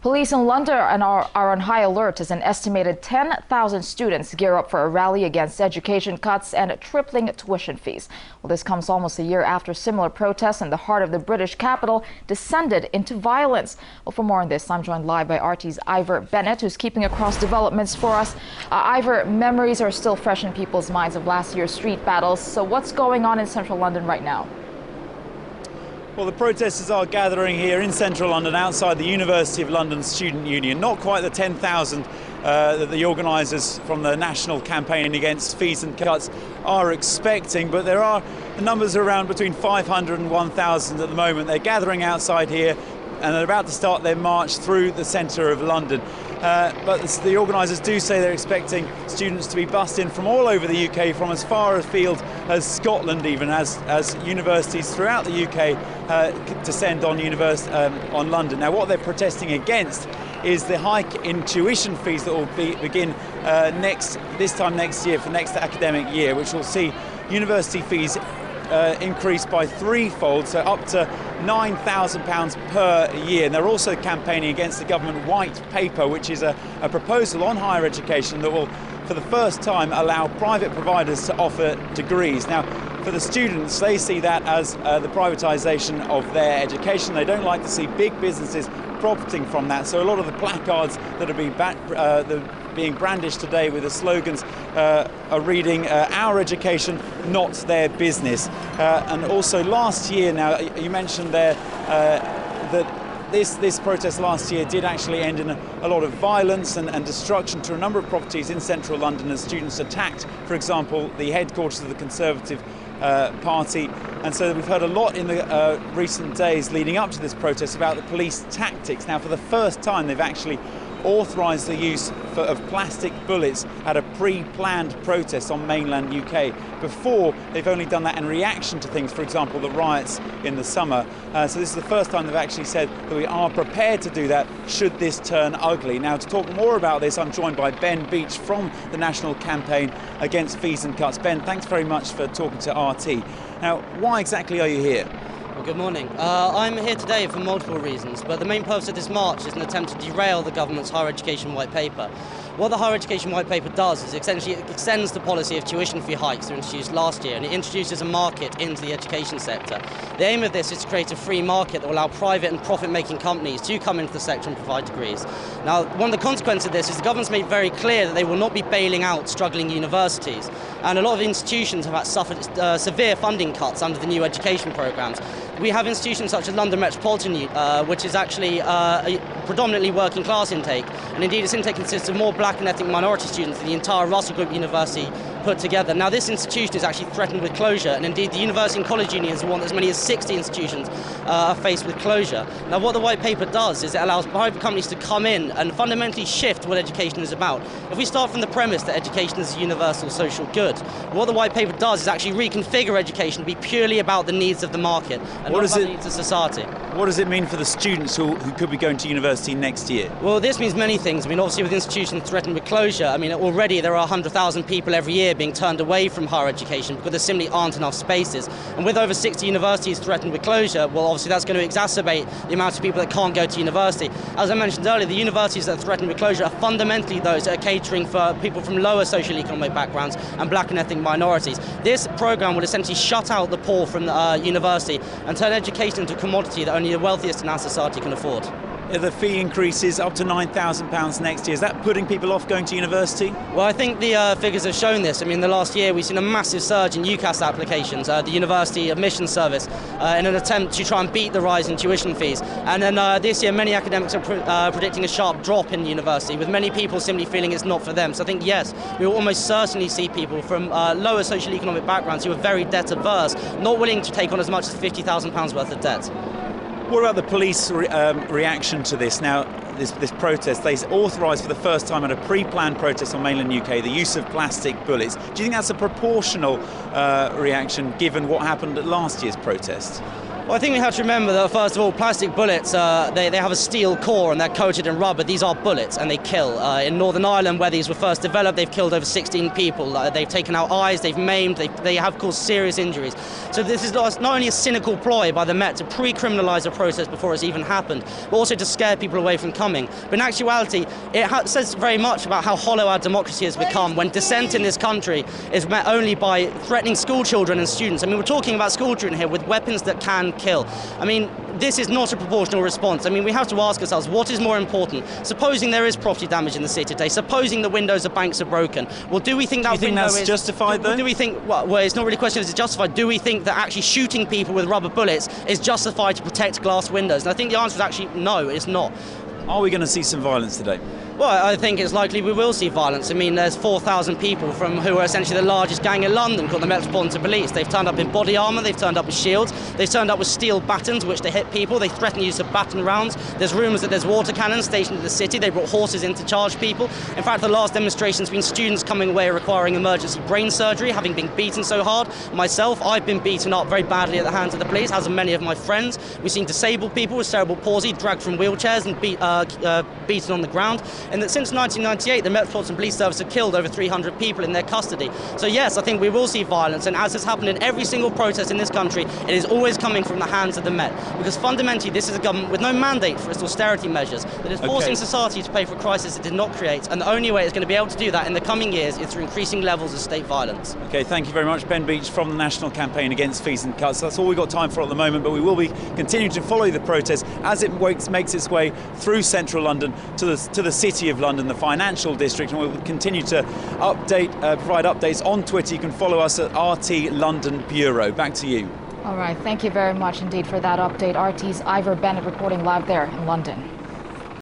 Police in London are on high alert as an estimated 10,000 students gear up for a rally against education cuts and tripling tuition fees. Well, this comes almost a year after similar protests in the heart of the British capital descended into violence. Well, for more on this, I'm joined live by RT's Ivor Bennett, who's keeping across developments for us. Ivor, memories are still fresh in people's minds of last year's street battles. So what's going on in central London right now? Well, the protesters are gathering here in central London outside the University of London Student Union. Not quite the 10,000 that the organisers from the national campaign against fees and cuts are expecting, but there are the numbers are around between 500 and 1,000 at the moment. They're gathering outside here and they're about to start their march through the centre of London. But the organisers do say they're expecting students to be bussed in from all over the UK, from as far afield as Scotland, even as universities throughout the UK descend on London. Now, what they're protesting against is the hike in tuition fees that will begin this time next year, for next academic year, which will see university fees increased by threefold, so up to £9,000 per year. And they're also campaigning against the government white paper, which is a proposal on higher education that will, for the first time, allow private providers to offer degrees. Now, for the students, they see that as the privatisation of their education. They don't like to see big businesses profiting from that. So a lot of the placards that are being brandished today with the slogans are reading "Our education, not their business." And also last year, now you mentioned there that this protest last year did actually end in a lot of violence and destruction to a number of properties in central London as students attacked, for example, the headquarters of the Conservative Party. And so we've heard a lot in the recent days leading up to this protest about the police tactics. Now, for the first time, they've actually authorised the use of plastic bullets at a pre-planned protest on mainland UK. Before, they've only done that in reaction to things, for example, the riots in the summer. So this is the first time they've actually said that we are prepared to do that should this turn ugly. Now, to talk more about this, I'm joined by Ben Beach from the National Campaign Against Fees and Cuts. Ben, thanks very much for talking to RT. Now, why exactly are you here? Well, good morning. I'm here today for multiple reasons, but the main purpose of this march is an attempt to derail the government's higher education white paper. What the higher education white paper does is essentially it extends the policy of tuition fee hikes that were introduced last year, and it introduces a market into the education sector. The aim of this is to create a free market that will allow private and profit-making companies to come into the sector and provide degrees. Now, one of the consequences of this is the government's made very clear that they will not be bailing out struggling universities, and a lot of institutions have suffered severe funding cuts under the new education programmes. We have institutions such as London Metropolitan, which is actually a predominantly working class intake, and indeed its intake consists of more black and ethnic minority students than the entire Russell Group University put together. Now, this institution is actually threatened with closure, and indeed the University and College Unions want as many as 60 institutions are faced with closure. Now, what the white paper does is it allows private companies to come in and fundamentally shift what education is about. If we start from the premise that education is a universal social good, what the white paper does is actually reconfigure education to be purely about the needs of the market and not about the needs of society. What does it mean for the students who could be going to university next year? Well, this means many things. I mean, obviously with institutions threatened with closure, I mean, already there are 100,000 people every year being turned away from higher education because there simply aren't enough spaces. And with over 60 universities threatened with closure, well, obviously that's going to exacerbate the amount of people that can't go to university. As I mentioned earlier, the universities that are threatened with closure are fundamentally those that are catering for people from lower socio-economic backgrounds and black and ethnic minorities. This programme will essentially shut out the poor from the university and turn education into a commodity that only the wealthiest in our society can afford. The fee increases up to £9,000 next year. Is that putting people off going to university? Well, I think the figures have shown this. I mean, the last year we've seen a massive surge in UCAS applications, the University Admissions Service, in an attempt to try and beat the rise in tuition fees. And then this year many academics are predicting a sharp drop in university, with many people simply feeling it's not for them. So I think, yes, we will almost certainly see people from lower social economic backgrounds who are very debt averse, not willing to take on as much as £50,000 worth of debt. What about the police reaction to this? Now, this protest, they authorised for the first time at a pre-planned protest on mainland UK the use of plastic bullets. Do you think that's a proportional reaction given what happened at last year's protest? Well, I think we have to remember that, first of all, plastic bullets, they have a steel core and they're coated in rubber. These are bullets and they kill. In Northern Ireland, where these were first developed, they've killed over 16 people. They've taken out eyes, they've maimed, they have caused serious injuries. So this is not only a cynical ploy by the Met to pre-criminalise a process before it's even happened, but also to scare people away from coming. But in actuality, it says very much about how hollow our democracy has become when dissent in this country is met only by threatening school children and students. I mean, we're talking about school children here with weapons that can kill. I mean, this is not a proportional response. I mean, we have to ask ourselves, what is more important? Supposing there is property damage in the city today, supposing the windows of banks are broken, well, do we think that window that's justified, though? Do we think, well, it's not really a question, is it justified? Do we think that actually shooting people with rubber bullets is justified to protect glass windows? And I think the answer is actually no, it's not. Are we going to see some violence today? Well, I think it's likely we will see violence. I mean, there's 4,000 people who are essentially the largest gang in London, called the Metropolitan Police. They've turned up in body armour, they've turned up with shields, they've turned up with steel batons which they hit people, they threaten use of baton rounds. There's rumours that there's water cannons stationed in the city, they brought horses in to charge people. In fact, the last demonstration's been students coming away requiring emergency brain surgery, having been beaten so hard. Myself, I've been beaten up very badly at the hands of the police, as have many of my friends. We've seen disabled people with cerebral palsy dragged from wheelchairs and beaten on the ground. And that since 1998, the Metropolitan Police Service have killed over 300 people in their custody. So yes, I think we will see violence, and as has happened in every single protest in this country, it is always coming from the hands of the Met. Because fundamentally, this is a government with no mandate for its austerity measures, that is forcing society to pay for a crisis it did not create, and the only way it's going to be able to do that in the coming years is through increasing levels of state violence. Okay, thank you very much, Ben Beach from the National Campaign Against Fees and Cuts. That's all we've got time for at the moment, but we will be continuing to follow the protest as it makes its way through central London to the City of London, the financial district, and we will continue to provide updates on Twitter. You can follow us at RT London Bureau. Back to you. All right, thank you very much indeed for that update. RT's Ivor Bennett reporting live there in London.